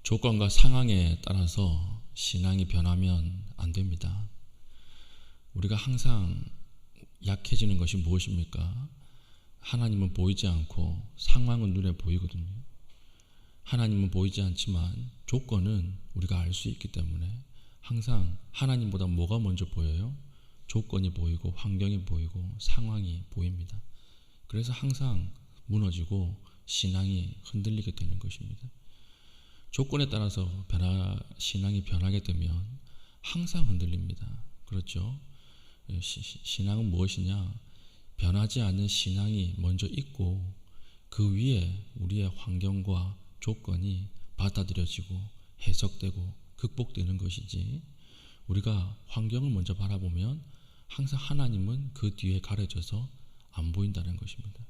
조건과 상황에 따라서 신앙이 변하면 안 됩니다. 우리가 항상 약해지는 것이 무엇입니까? 하나님은 보이지 않고 상황은 눈에 보이거든요. 하나님은 보이지 않지만 조건은 우리가 알 수 있기 때문에 항상 하나님보다 뭐가 먼저 보여요? 조건이 보이고 환경이 보이고 상황이 보입니다. 그래서 항상 무너지고 신앙이 흔들리게 되는 것입니다. 조건에 따라서 신앙이 변하게 되면 항상 흔들립니다. 그렇죠? 신앙은 무엇이냐? 변하지 않는 신앙이 먼저 있고 그 위에 우리의 환경과 조건이 받아들여지고 해석되고 극복되는 것이지, 우리가 환경을 먼저 바라보면 항상 하나님은 그 뒤에 가려져서 안 보인다는 것입니다.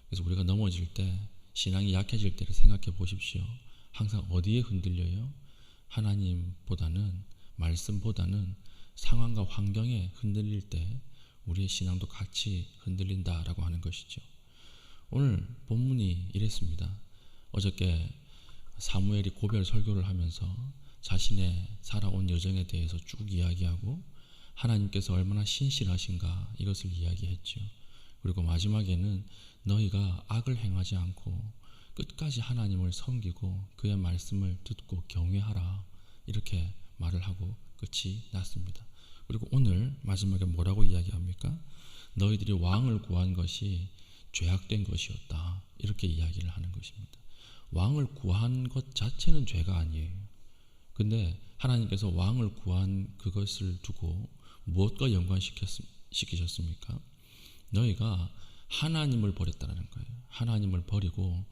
그래서 우리가 넘어질 때, 신앙이 약해질 때를 생각해 보십시오. 항상 어디에 흔들려요? 하나님보다는, 말씀보다는 상황과 환경에 흔들릴 때 우리의 신앙도 같이 흔들린다라고 하는 것이죠. 오늘 본문이 이랬습니다. 어저께 사무엘이 고별 설교를 하면서 자신의 살아온 여정에 대해서 쭉 이야기하고 하나님께서 얼마나 신실하신가 이것을 이야기했죠. 그리고 마지막에는 너희가 악을 행하지 않고 끝까지 하나님을 섬기고 그의 말씀을 듣고 경외하라, 이렇게 말을 하고 끝이 났습니다. 그리고 오늘 마지막에 뭐라고 이야기합니까? 너희들이 왕을 구한 것이 죄악된 것이었다, 이렇게 이야기를 하는 것입니다. 왕을 구한 것 자체는 죄가 아니에요. 근데 하나님께서 왕을 구한 그것을 두고 무엇과 연관시키셨습니까? 너희가 하나님을 버렸다는 거예요. 하나님을 버리고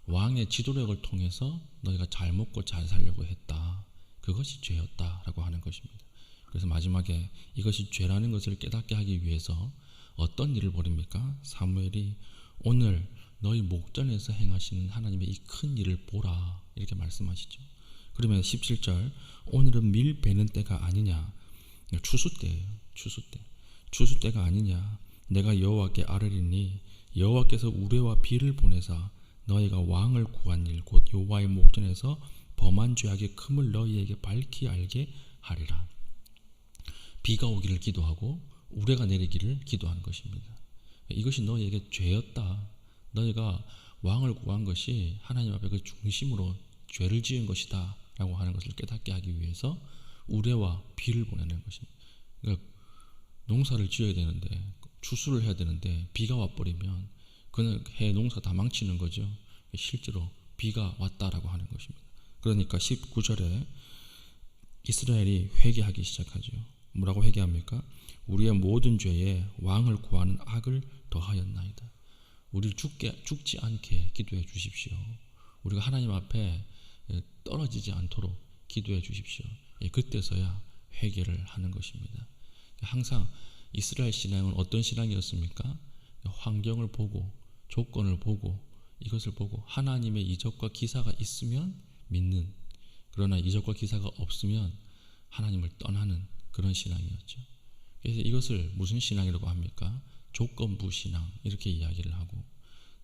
왕의 지도력을 통해서 너희가 잘 먹고 잘 살려고 했다, 그것이 죄였다라고 하는 것입니다. 그래서 마지막에 이것이 죄라는 것을 깨닫게 하기 위해서 어떤 일을 벌입니까? 사무엘이 오늘 너희 목전에서 행하시는 하나님의 이 큰 일을 보라, 이렇게 말씀하시죠. 그러면 17절, 오늘은 밀 베는 때가 아니냐, 추수때예요. 추수때가 아니냐, 내가 여호와께 아뢰리니 여호와께서 우레와 비를 보내사 너희가 왕을 구한 일 곧 여호와의 목전에서 범한 죄악의 큼을 너희에게 밝히 알게 하리라. 비가 오기를 기도하고 우레가 내리기를 기도하는 것입니다. 이것이 너희에게 죄였다. 너희가 왕을 구한 것이 하나님 앞에 그 중심으로 죄를 지은 것이다 라고 하는 것을 깨닫게 하기 위해서 우레와 비를 보내는 것입니다. 그러니까 농사를 지어야 되는데, 추수를 해야 되는데 비가 와버리면 그는 해 농사 다 망치는 거죠. 실제로 비가 왔다라고 하는 것입니다. 그러니까 19절에 이스라엘이 회개하기 시작하죠. 뭐라고 회개합니까? 우리의 모든 죄에 왕을 구하는 악을 더하였나이다. 우리를 죽지 않게 기도해 주십시오. 우리가 하나님 앞에 떨어지지 않도록 기도해 주십시오. 그때서야 회개를 하는 것입니다. 항상 이스라엘 신앙은 어떤 신앙이었습니까? 환경을 보고 조건을 보고 이것을 보고 하나님의 이적과 기사가 있으면 믿는, 그러나 이적과 기사가 없으면 하나님을 떠나는 그런 신앙이었죠. 그래서 이것을 무슨 신앙이라고 합니까? 조건부 신앙, 이렇게 이야기를 하고,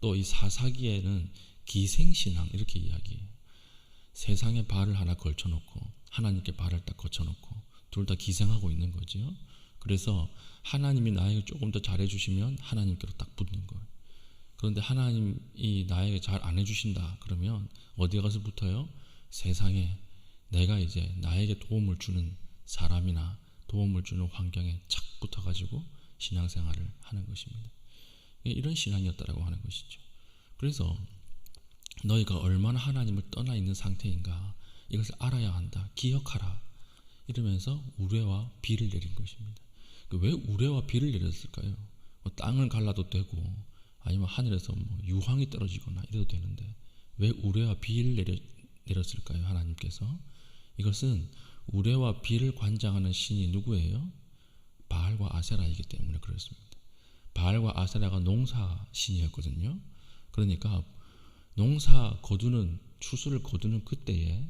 또 이 사사기에는 기생신앙, 이렇게 이야기해요. 세상에 발을 하나 걸쳐놓고 하나님께 발을 딱 거쳐놓고 둘 다 기생하고 있는 거죠. 그래서 하나님이 나에게 조금 더 잘해주시면 하나님께로 딱 붙는 거예요. 그런데 하나님이 나에게 잘 안 해주신다 그러면 어디에 가서 붙어요? 세상에, 내가 이제 나에게 도움을 주는 사람이나 도움을 주는 환경에 착 붙어가지고 신앙생활을 하는 것입니다. 이런 신앙이었다라고 하는 것이죠. 그래서 너희가 얼마나 하나님을 떠나 있는 상태인가, 이것을 알아야 한다, 기억하라, 이러면서 우레와 비를 내린 것입니다. 왜 우레와 비를 내렸을까요? 땅을 갈라도 되고 아니면 하늘에서 유황이 떨어지거나 이래도 되는데 왜 우레와 비를 내렸을까요? 하나님께서. 이것은 우레와 비를 관장하는 신이 누구예요? 바알과 아세라이기 때문에 그렇습니다. 바알과 아세라가 농사 신이었거든요. 그러니까 농사 거두는, 추수를 거두는 그때에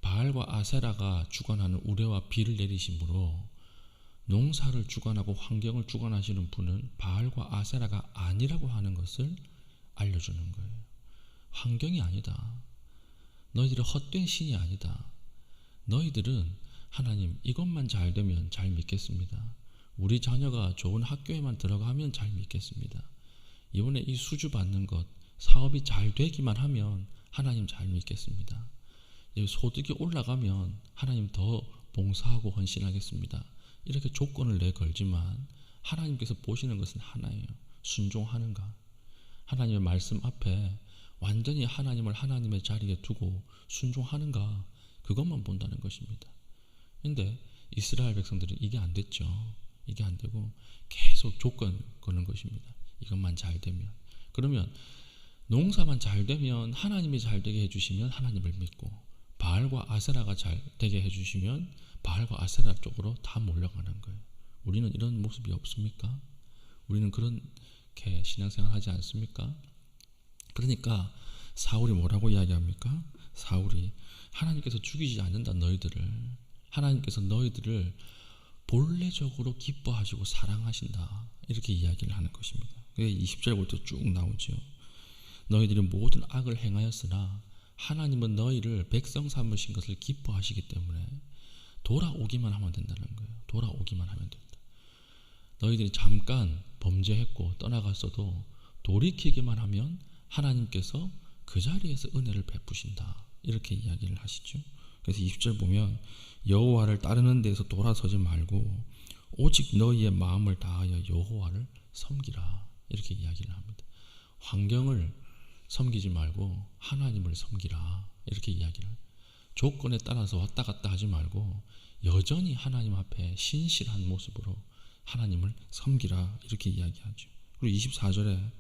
바알과 아세라가 주관하는 우레와 비를 내리심으로 농사를 주관하고 환경을 주관하시는 분은 바알과 아세라가 아니라고 하는 것을 알려주는 거예요. 환경이 아니다. 너희들은 헛된 신이 아니다. 너희들은 하나님 이것만 잘 되면 잘 믿겠습니다. 우리 자녀가 좋은 학교에만 들어가면 잘 믿겠습니다. 이번에 이 수주 받는 것, 사업이 잘 되기만 하면 하나님 잘 믿겠습니다. 소득이 올라가면 하나님 더 봉사하고 헌신하겠습니다. 이렇게 조건을 내걸지만 하나님께서 보시는 것은 하나예요. 순종하는가? 하나님의 말씀 앞에 완전히 하나님을 하나님의 자리에 두고 순종하는가? 그것만 본다는 것입니다. 그런데 이스라엘 백성들은 이게 안 됐죠. 이게 안 되고 계속 조건 거는 것입니다. 이것만 잘 되면. 그러면 농사만 잘 되면 하나님이 잘 되게 해주시면 하나님을 믿고, 바알과 아세라가 잘 되게 해주시면 바알과 아세라 쪽으로 다 몰려가는 거예요. 우리는 이런 모습이 없습니까? 우리는 그렇게 신앙생활 하지 않습니까? 그러니까 사울이 뭐라고 이야기합니까? 사울이 하나님께서 죽이지 않는다 너희들을, 하나님께서 너희들을 본래적으로 기뻐하시고 사랑하신다, 이렇게 이야기를 하는 것입니다. 20절부터 쭉 나오죠. 너희들이 모든 악을 행하였으나 하나님은 너희를 백성 삼으신 것을 기뻐하시기 때문에 돌아오기만 하면 된다는 거예요. 돌아오기만 하면 된다. 너희들이 잠깐 범죄했고 떠나갔어도 돌이키기만 하면 하나님께서 그 자리에서 은혜를 베푸신다, 이렇게 이야기를 하시죠. 그래서 20절 보면 여호와를 따르는 데에서 돌아서지 말고 오직 너희의 마음을 다하여 여호와를 섬기라, 이렇게 이야기를 합니다. 환경을 섬기지 말고 하나님을 섬기라, 이렇게 이야기를 합니다. 조건에 따라서 왔다 갔다 하지 말고 여전히 하나님 앞에 신실한 모습으로 하나님을 섬기라, 이렇게 이야기하죠. 그리고 24절에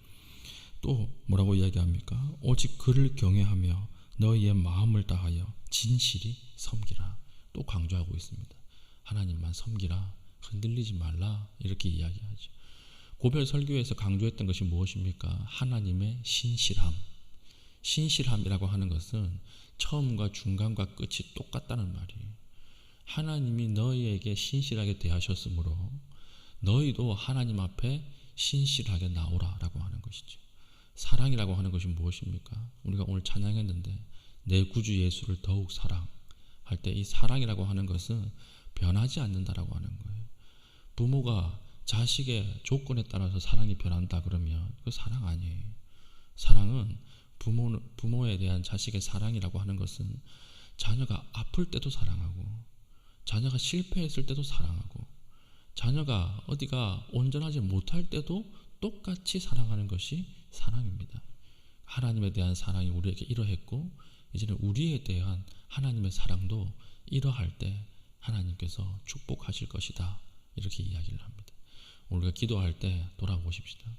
또 뭐라고 이야기합니까? 오직 그를 경외하며 너희의 마음을 다하여 진실이 섬기라, 또 강조하고 있습니다. 하나님만 섬기라, 흔들리지 말라, 이렇게 이야기하죠. 고별 설교에서 강조했던 것이 무엇입니까? 하나님의 신실함. 신실함이라고 하는 것은 처음과 중간과 끝이 똑같다는 말이에요. 하나님이 너희에게 신실하게 대하셨으므로 너희도 하나님 앞에 신실하게 나오라라고 하는 것이죠. 사랑이라고 하는 것이 무엇입니까? 우리가 오늘 찬양했는데 내 구주 예수를 더욱 사랑할 때 이 사랑이라고 하는 것은 변하지 않는다라고 하는 거예요. 부모가 자식의 조건에 따라서 사랑이 변한다 그러면 그 사랑 아니에요. 사랑은 부모에 대한 자식의 사랑이라고 하는 것은 자녀가 아플 때도 사랑하고, 자녀가 실패했을 때도 사랑하고, 자녀가 어디가 온전하지 못할 때도 똑같이 사랑하는 것이 사랑입니다. 하나님에 대한 사랑이 우리에게 이러했고, 이제는 우리에 대한 하나님의 사랑도 이러할 때 하나님께서 축복하실 것이다, 이렇게 이야기를 합니다. 우리가 기도할 때 돌아보십시다.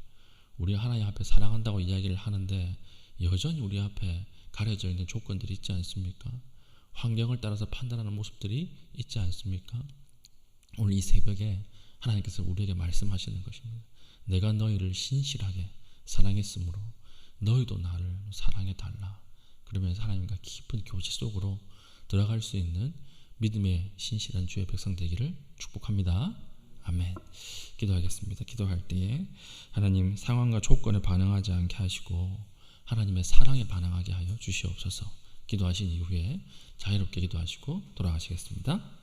우리 하나님 앞에 사랑한다고 이야기를 하는데 여전히 우리 앞에 가려져 있는 조건들이 있지 않습니까? 환경을 따라서 판단하는 모습들이 있지 않습니까? 오늘 이 새벽에 하나님께서 우리에게 말씀하시는 것입니다. 내가 너희를 신실하게 사랑했으므로 너희도 나를 사랑해달라. 그러면서 하나님과 깊은 교제 속으로 들어갈 수 있는 믿음의 신실한 주의 백성 되기를 축복합니다. 아멘. 기도하겠습니다. 기도할 때에 하나님 상황과 조건에 반응하지 않게 하시고 하나님의 사랑에 반응하게 하여 주시옵소서. 기도하신 이후에 자유롭게 기도하시고 돌아가시겠습니다.